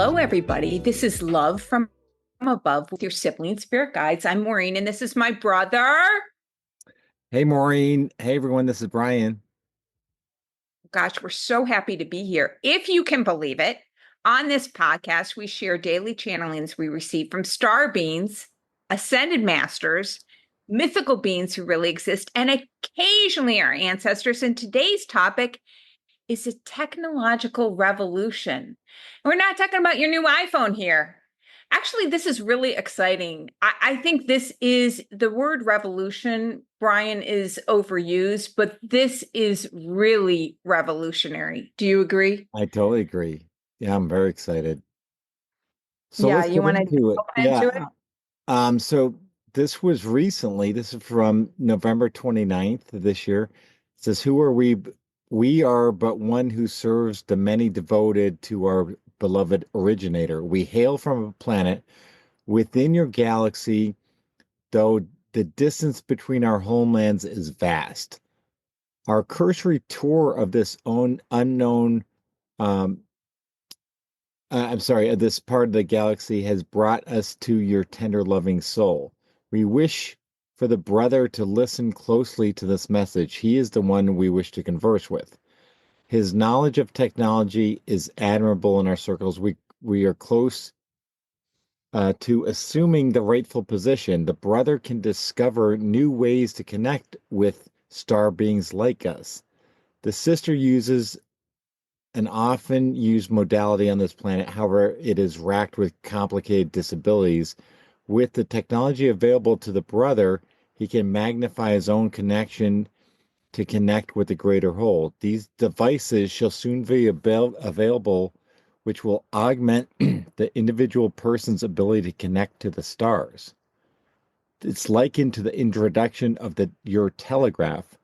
Hello, everybody. This is Love from Above with your Sibling Spirit Guides. I'm Maureen, and this is my brother. Hey, Maureen. Hey, everyone. This is Brian. Gosh, we're so happy to be here. If you can believe it, on this podcast, we share daily channelings we receive from star beings, ascended masters, mythical beings who really exist, and occasionally our ancestors. And today's topic is a technological revolution. We're not talking about your new iPhone here. Actually, this is really exciting. I think this is the word revolution, Brian, is overused, but this is really revolutionary. Do you agree? I totally agree. Yeah, I'm very excited. So Yeah, let's you get want to into it. open into it? Yeah. So this was recently, this is from November 29th of this year. It says, Who are we? We are but one who serves the many devoted to our beloved originator. We hail from a planet within your galaxy, though the distance between our homelands is vast. Our cursory tour of this unknown um, I'm sorry, this part of the galaxy has brought us to your tender, loving soul. We wish for the brother to listen closely to this message. He is the one we wish to converse with. His knowledge of technology is admirable in our circles. We are close to assuming the rightful position. The brother can discover new ways to connect with star beings like us. The sister uses an often used modality on this planet. However, it is racked with complicated disabilities. With the technology available to the brother, he can magnify his own connection to connect with the greater whole. These devices shall soon be available, which will augment the individual person's ability to connect to the stars. It's likened to the introduction of your telegraph.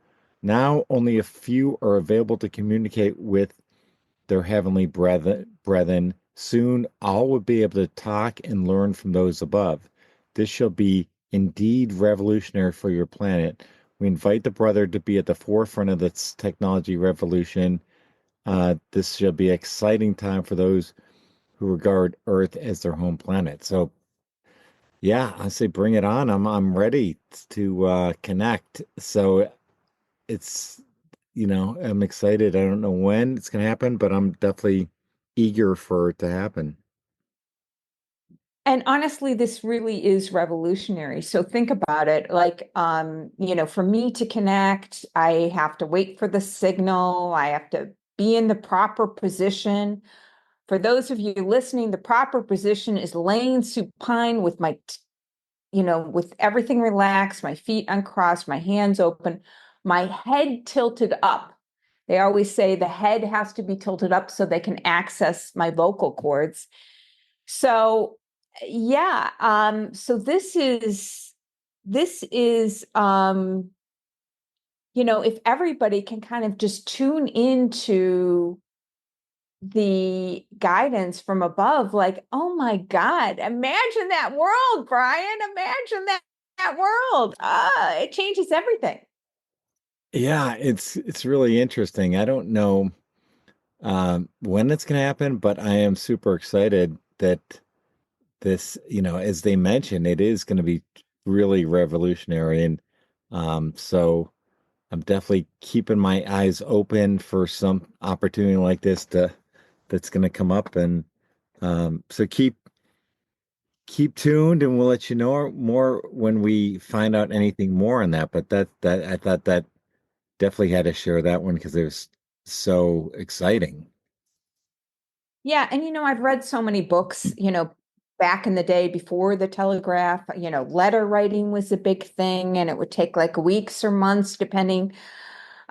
Now only a few are available to communicate with their heavenly brethren. Soon all will be able to talk and learn from those above. This shall be indeed revolutionary for your planet. We invite the brother to be at the forefront of this technology revolution. This shall be an exciting time for those who regard Earth as their home planet. So, yeah, I say bring it on. I'm ready to connect. So it's I'm excited. I don't know when it's going to happen, but I'm definitely eager for it to happen. And honestly, this really is revolutionary. So think about it. Like, for me to connect, I have to wait for the signal. I have to be in the proper position. For those of you listening, the proper position is laying supine with with everything relaxed, my feet uncrossed, my hands open, my head tilted up. They always say the head has to be tilted up so they can access my vocal cords. So yeah, so this is if everybody can kind of just tune into the guidance from above, like, oh my God, imagine that world, Brian. Imagine that world. It changes everything. Yeah, it's really interesting. I don't know when it's going to happen, but I am super excited that this, as they mentioned, it is going to be really revolutionary. And so I'm definitely keeping my eyes open for some opportunity like this that's going to come up. And so keep tuned and we'll let you know more when we find out anything more on that. But that I thought that definitely had to share that one because it was so exciting. Yeah, and I've read so many books, back in the day before the telegraph, letter writing was a big thing, and it would take like weeks or months depending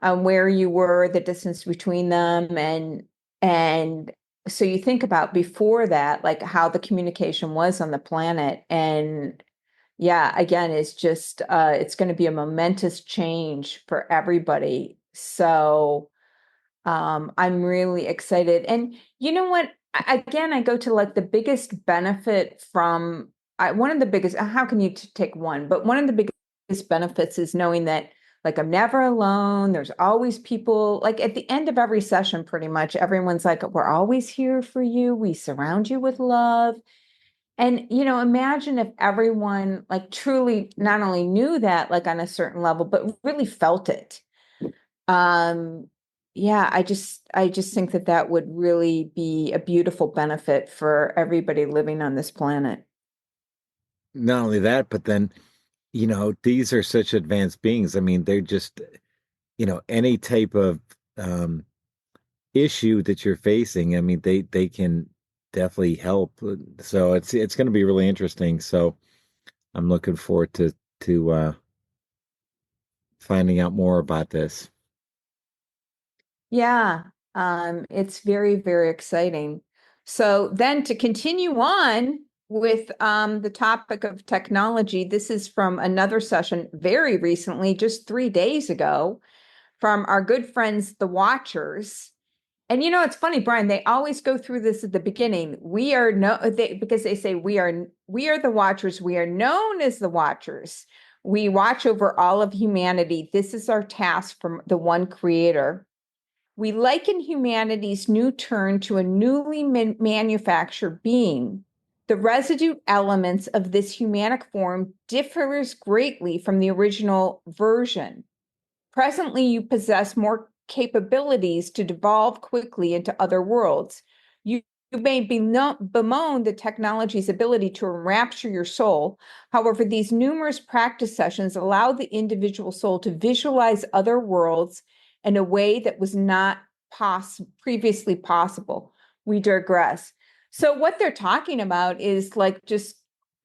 on where you were, the distance between them, and so you think about before that, like how the communication was on the planet, and yeah, again, it's going to be a momentous change for everybody. So I'm really excited. And you know what? Again, I go to like the biggest benefit one of the biggest, how can you take one? But one of the biggest benefits is knowing that Like I'm never alone. There's always people, like at the end of every session, pretty much everyone's like, we're always here for you. We surround you with love. And, imagine if everyone like truly not only knew that like on a certain level, but really felt it. Um, yeah, I just think that that would really be a beautiful benefit for everybody living on this planet. Not only that, but then, these are such advanced beings. I mean, they're just, any type of um issue that you're facing, I mean, they can definitely help. So it's going to be really interesting. So I'm looking forward to finding out more about this. Yeah, it's very, very exciting. So then to continue on with the topic of technology, this is from another session very recently, just 3 days ago, from our good friends, the Watchers. And it's funny, Brian, they always go through this at the beginning. We are because they say we are the Watchers. We are known as the Watchers. We watch over all of humanity. This is our task from the one creator. We liken humanity's new turn to a newly manufactured being. The residue elements of this humanic form differs greatly from the original version. Presently, you possess more capabilities to devolve quickly into other worlds. You may bemoan the technology's ability to enrapture your soul. However, these numerous practice sessions allow the individual soul to visualize other worlds in a way that was not previously possible. We digress. So, what they're talking about is like just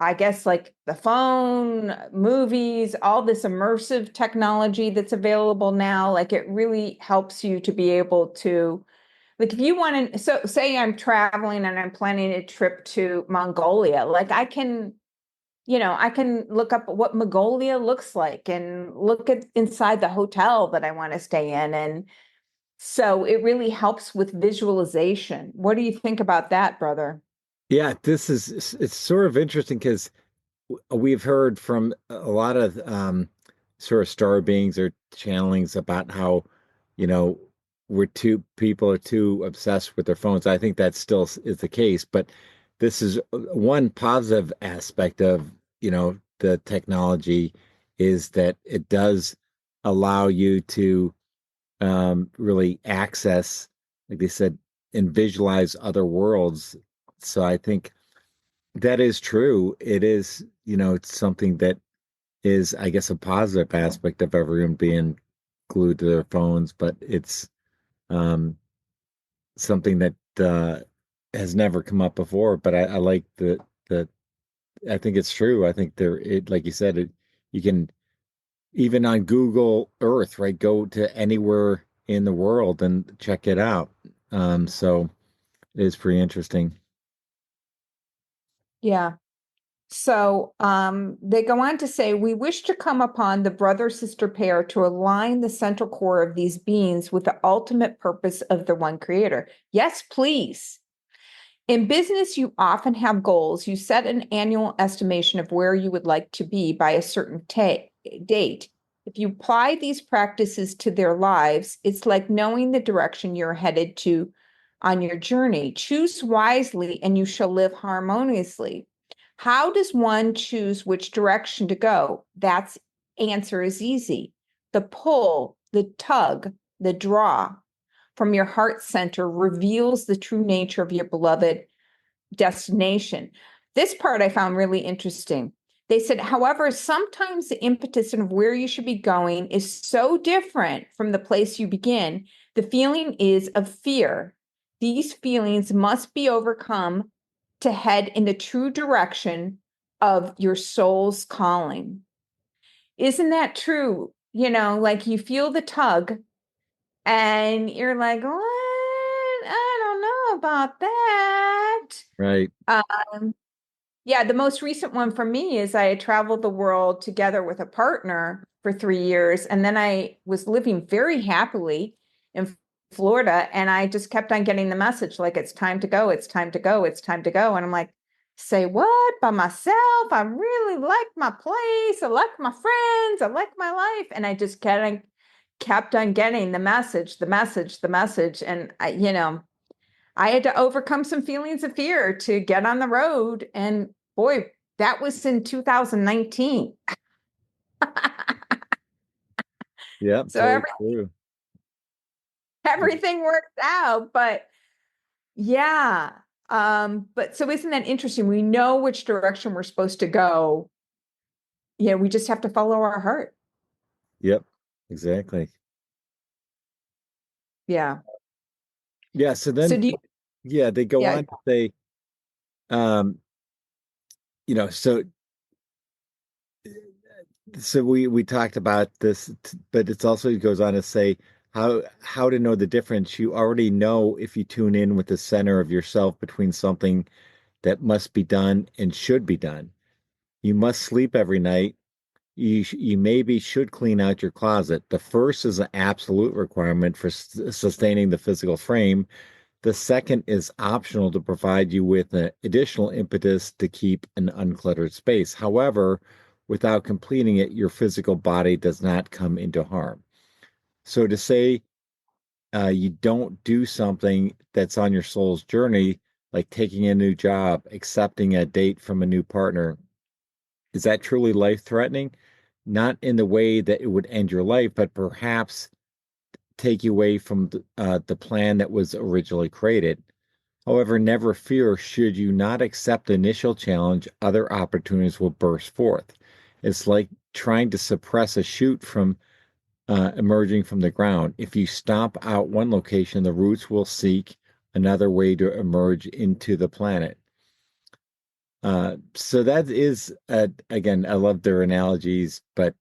I guess like the phone, movies, all this immersive technology that's available now, like it really helps you to be able to, like if you want to, so say I'm traveling and I'm planning a trip to Mongolia, like I can look up what Mongolia looks like and look at inside the hotel that I want to stay in. And so it really helps with visualization. What do you think about that, brother? Yeah, it's sort of interesting because we've heard from a lot of sort of star beings or channelings about how, you know, people are too obsessed with their phones. I think that still is the case, but this is one positive aspect of, the technology is that it does allow you to really access, like they said, and visualize other worlds. So I think that is true. It is, it's something that is, I guess, a positive aspect of everyone being glued to their phones, but it's um, something that has never come up before. But I like the, I think it's true. I think like you said, you can even on Google Earth, right, go to anywhere in the world and check it out. So it is pretty interesting. Yeah. So they go on to say, we wish to come upon the brother-sister pair to align the central core of these beings with the ultimate purpose of the one creator. Yes, please. In business, you often have goals. You set an annual estimation of where you would like to be by a certain date. If you apply these practices to their lives, it's like knowing the direction you're headed to on your journey. Choose wisely, and you shall live harmoniously. How does one choose which direction to go? That's answer is easy. The pull, the tug, the draw from your heart center reveals the true nature of your beloved destination. This part I found really interesting. They said, however, sometimes the impetus of where you should be going is so different from the place you begin. The feeling is of fear. These feelings must be overcome to head in the true direction of your soul's calling. Isn't that true? Like you feel the tug and you're like, what? I don't know about that. Right. Um, yeah, the most recent one for me is I had traveled the world together with a partner for 3 years, and then I was living very happily in Florida, and I just kept on getting the message like, it's time to go, it's time to go, it's time to go. And I'm like, say, what, by myself? I really like my place. I like my friends. I like my life. And I just kept on getting the message, the message, the message. And I had to overcome some feelings of fear to get on the road. And boy, that was in 2019. Yep, So totally true. everything worked out. But yeah. But so isn't that interesting? We know which direction we're supposed to go. Yeah, we just have to follow our heart. Yep, exactly. Yeah. Yeah, so So then do you, yeah, they go yeah, on to say, um, so we talked about this, but it's also it goes on to say how to know the difference. You already know if you tune in with the center of yourself between something that must be done and should be done. You must sleep every night. You maybe should clean out your closet. The first is an absolute requirement for sustaining the physical frame. The second is optional to provide you with an additional impetus to keep an uncluttered space. However, without completing it, your physical body does not come into harm. So to say you don't do something that's on your soul's journey, like taking a new job, accepting a date from a new partner, is that truly life threatening? Not in the way that it would end your life, but perhaps take you away from the plan that was originally created. However, never fear, should you not accept the initial challenge, other opportunities will burst forth. It's like trying to suppress a shoot from emerging from the ground. If you stomp out one location, the roots will seek another way to emerge into the planet. So that is, again, I love their analogies, but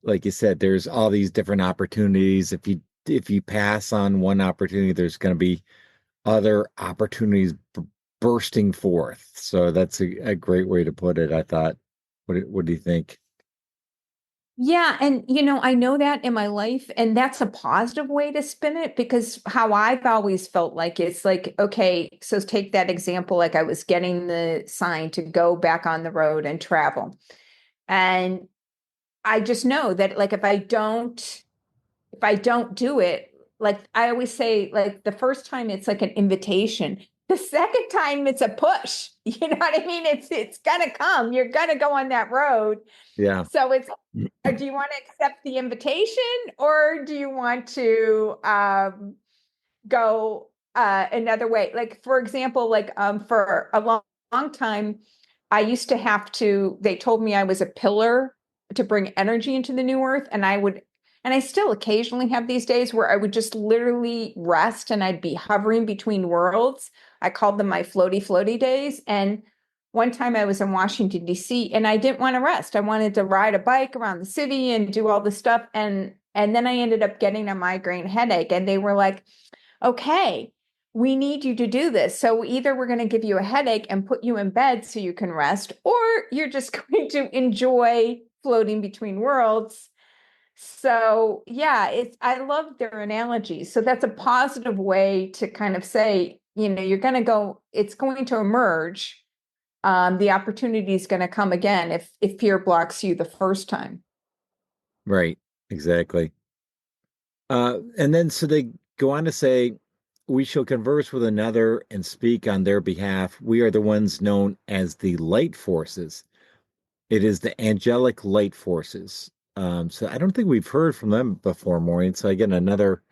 like you said, there's all these different opportunities. If you pass on one opportunity, there's going to be other opportunities bursting forth. So that's a great way to put it, I thought. What do you think? yeah. And, I know that in my life, and that's a positive way to spin it because how I've always felt like it's like, okay, so take that example, like I was getting the sign to go back on the road and travel. And I just know that like if I don't do it, like I always say, like the first time it's like an invitation. The second time it's a push. You know what I mean? It's gonna come. You're gonna go on that road. Yeah, So it's do you want to accept the invitation or do you want to go another way? Like for example, like for a long time, I used to have to, they told me I was a pillar to bring energy into the new earth. And I still occasionally have these days where I would just literally rest and I'd be hovering between worlds. I called them my floaty, floaty days. And one time I was in Washington, D.C., and I didn't want to rest. I wanted to ride a bike around the city and do all this stuff. And then I ended up getting a migraine headache. And they were like, okay, we need you to do this. So either we're going to give you a headache and put you in bed so you can rest, or you're just going to enjoy floating between worlds. So yeah, I love their analogy. So that's a positive way to kind of say, you're going to go, it's going to emerge. The opportunity is going to come again if fear blocks you the first time. right, exactly. And then so they go on to say, we shall converse with another and speak on their behalf. We are the ones known as the light forces. It is the angelic light forces. So I don't think we've heard from them before, Maureen. So again, another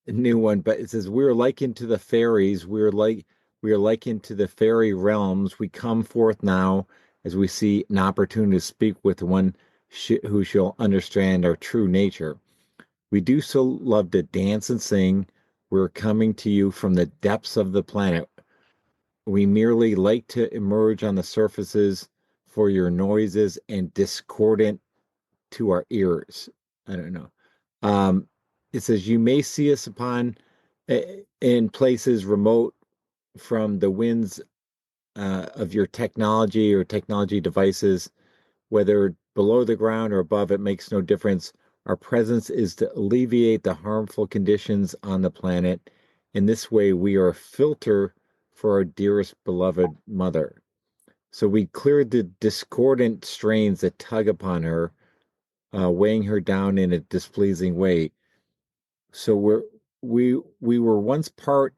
new one, but it says we're likened to the fairies. We are likened to the fairy realms. We come forth now as we see an opportunity to speak with one who shall understand our true nature. We do so love to dance and sing. We're coming to you from the depths of the planet. We merely like to emerge on the surfaces for your noises and discordant to our ears. I don't know. Um, it says, you may see us in places remote from the winds of your technology or technology devices, whether below the ground or above, it makes no difference. Our presence is to alleviate the harmful conditions on the planet. In this way, we are a filter for our dearest beloved mother. So we cleared the discordant strains that tug upon her, weighing her down in a displeasing way. So we were once part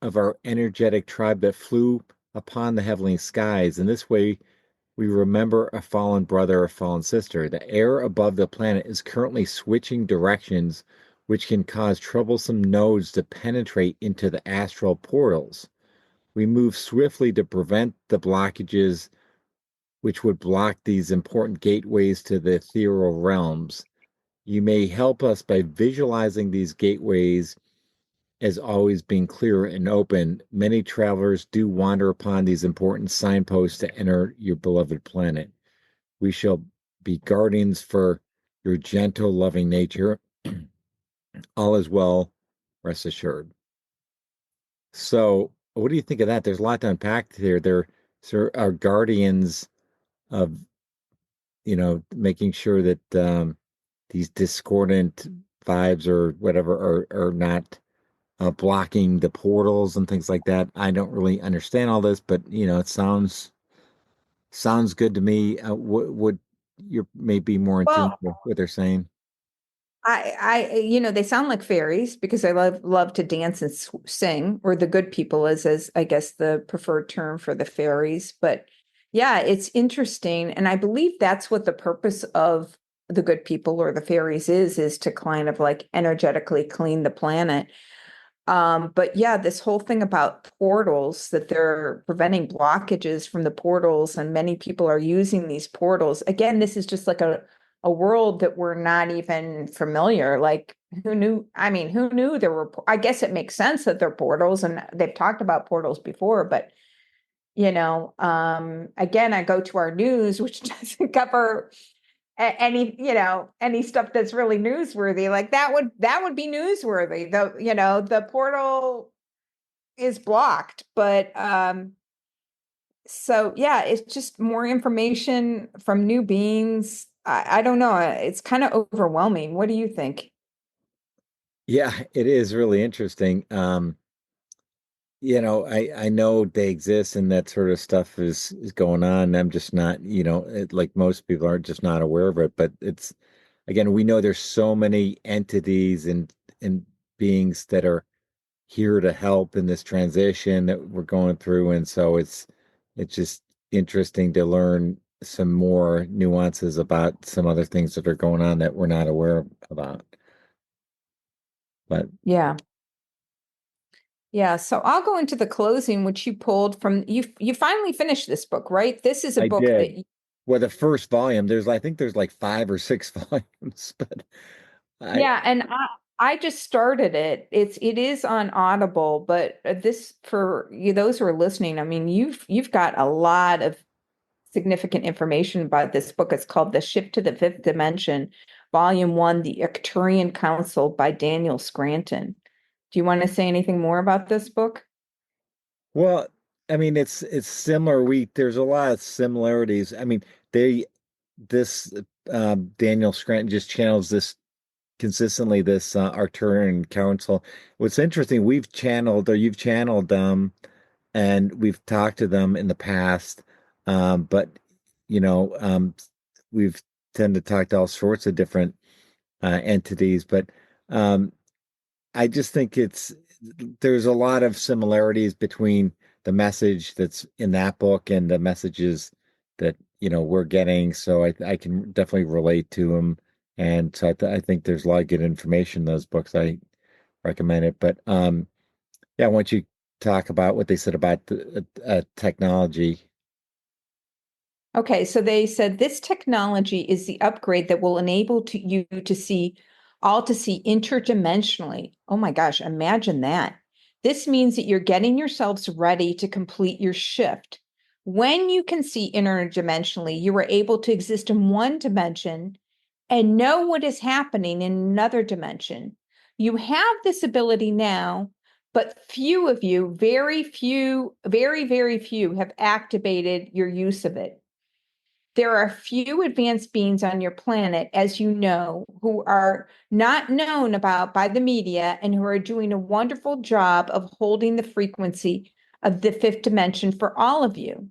of our energetic tribe that flew upon the heavenly skies. In this way, we remember a fallen brother or fallen sister. The air above the planet is currently switching directions, which can cause troublesome nodes to penetrate into the astral portals. We move swiftly to prevent the blockages which would block these important gateways to the ethereal realms. You may help us by visualizing these gateways as always being clear and open. Many travelers do wander upon these important signposts to enter your beloved planet. We shall be guardians for your gentle, loving nature. All is well, rest assured. So, what do you think of that? There's a lot to unpack here. They're our guardians of, making sure that these discordant vibes or whatever are not blocking the portals and things like that. I don't really understand all this, but it sounds good to me. What you may be more in tune Well, with what they're saying. they sound like fairies because I love to dance and sing, or the good people is I guess the preferred term for the fairies. But yeah, it's interesting, and I believe that's what the purpose of the good people or the fairies is to kind of like energetically clean the planet. But yeah, this whole thing about portals, that they're preventing blockages from the portals, and many people are using these portals. Again, this is just like a world that we're not even familiar. Like, who knew? I mean, who knew there were, I guess it makes sense that they're portals, and they've talked about portals before, but again, I go to our news, which doesn't cover any stuff that's really newsworthy. Like that would be newsworthy. The portal is blocked, but so yeah, it's just more information from new beings. I don't know. It's kind of overwhelming. What do you think? Yeah, it is really interesting. I know they exist and that sort of stuff is going on. I'm just not, like most people are just not aware of it. But it's again, we know there's so many entities and beings that are here to help in this transition that we're going through, and so it's just interesting to learn some more nuances about some other things that are going on that we're not aware about. But Yeah. Yeah, so I'll go into the closing, which you pulled from you finally finished this book, right? This is a I book that did. Well, the first volume, I think there's like 5 or 6 volumes, but I yeah, and I just started it. It is on Audible, but this for you those who are listening, I mean, you've got a lot of significant information about this book. It's called The Shift to the Fifth Dimension, Volume 1, The Arcturian Council by Daniel Scranton. Do you want to say anything more about this book? well, I mean it's similar. We There's a lot of similarities. I mean, they this Daniel Scranton just channels this consistently, this Arcturian Council. What's interesting, you've channeled them and we've talked to them in the past, but you know, um, we've tend to talk to all sorts of different entities, but um, I just think there's a lot of similarities between the message that's in that book and the messages that we're getting. So I can definitely relate to them, and so I think there's a lot of good information in those books. I recommend it, but yeah, why don't you talk about what they said about the technology? Okay, so they said this technology is the upgrade that will enable you to see interdimensionally. Oh my gosh, imagine that. This means that you're getting yourselves ready to complete your shift. When you can see interdimensionally, you are able to exist in one dimension and know what is happening in another dimension. You have this ability now, but few of you, very few, very, very few, have activated your use of it. There are few advanced beings on your planet, as you know, who are not known about by the media and who are doing a wonderful job of holding the frequency of the fifth dimension for all of you.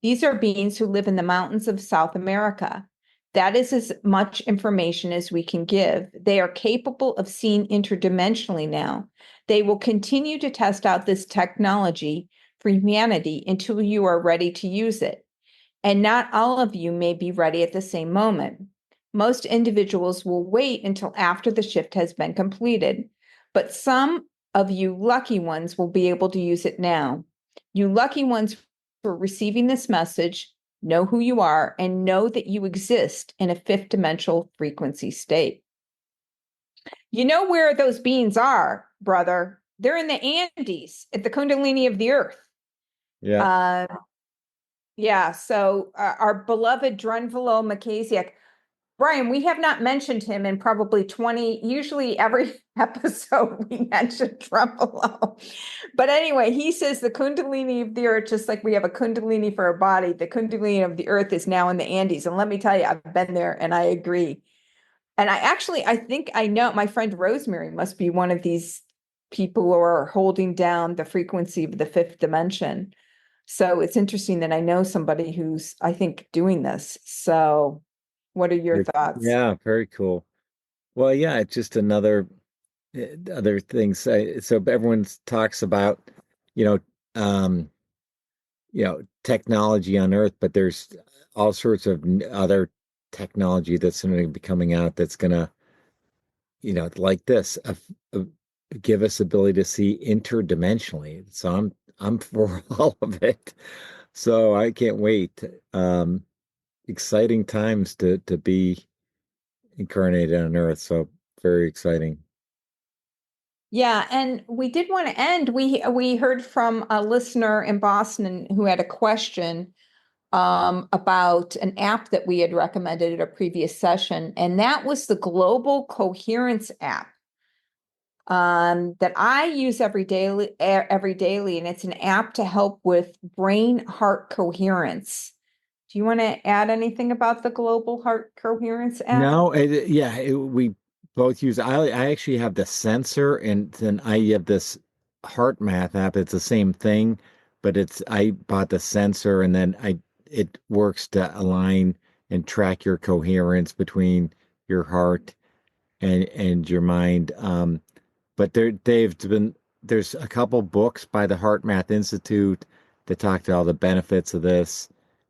These are beings who live in the mountains of South America. That is as much information as we can give. They are capable of seeing interdimensionally now. They will continue to test out this technology for humanity until you are ready to use it. And not all of you may be ready at the same moment. Most individuals will wait until after the shift has been completed, but some of you lucky ones will be able to use it now. You lucky ones for receiving this message, know who you are, and know that you exist in a fifth dimensional frequency state. You know where those beings are, brother. They're in the Andes at the Kundalini of the Earth. Yeah. Yeah, so our beloved Drunvalo Makasiak. Brian, we have not mentioned him in probably 20, usually every episode we mention Drunvalo. But anyway, he says the Kundalini of the Earth, just like we have a Kundalini for our body, the Kundalini of the Earth is now in the Andes. And let me tell you, I've been there and I agree. And I think I know my friend Rosemary must be one of these people who are holding down the frequency of the fifth dimension. So it's interesting that I know somebody who's, I think, doing this. So what are your thoughts? Yeah, very cool. Well, yeah, it's just another other things. So everyone talks about, you know, um, technology on Earth, but there's all sorts of other technology that's going to be coming out that's going to, like this, uh, give us ability to see interdimensionally. So I'm for all of it. So I can't wait. Exciting times to be incarnated on Earth. So very exciting. Yeah, and we did want to end. We heard from a listener in Boston who had a question about an app that we had recommended at a previous session, and that was the Global Coherence app that I use every daily, and it's an app to help with brain heart coherence. Do you want to add anything about the Global Heart Coherence app? No, we both use. I actually have the sensor, and then I have this heart math app. It's the same thing, but I bought the sensor, and then I it works to align and track your coherence between your heart and your mind. But there's a couple books by the Heart Math Institute that talk to all the benefits of this.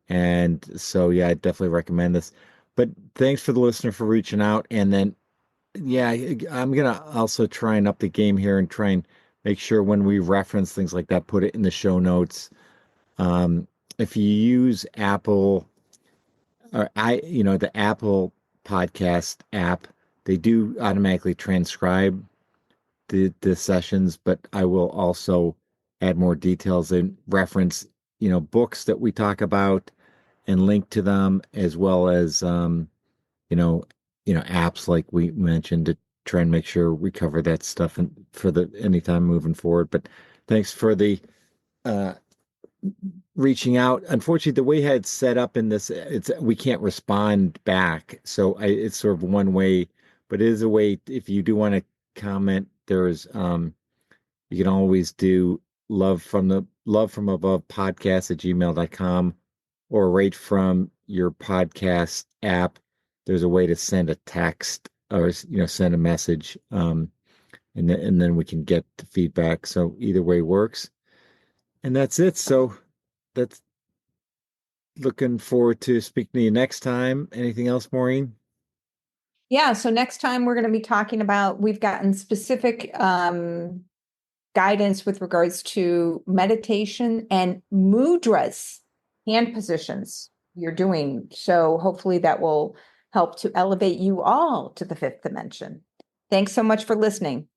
And so, yeah, I definitely recommend this. But thanks for the listener for reaching out. And then, yeah, I'm gonna also try and up the game here and try and make sure when we reference things like that, put it in the show notes. Um, if you use Apple or the Apple podcast app, they do automatically transcribe the sessions, but I will also add more details and reference, books that we talk about and link to them, as well as you know, apps like we mentioned to try and make sure we cover that stuff and for the anytime moving forward. But thanks for the uh reaching out. Unfortunately, the way it's set up in this, it's we can't respond back. So it's sort of one way, but it is a way if you do want to comment, there's you can always do love from above podcast at gmail.com or right from your podcast app. There's a way to send a text or, send a message. And then we can get the feedback. So either way works. And that's it. So that's looking forward to speaking to you next time. Anything else, Maureen? Yeah, so next time we're going to be talking about, we've gotten specific guidance with regards to meditation and mudras, hand positions you're doing. So hopefully that will help to elevate you all to the fifth dimension. Thanks so much for listening.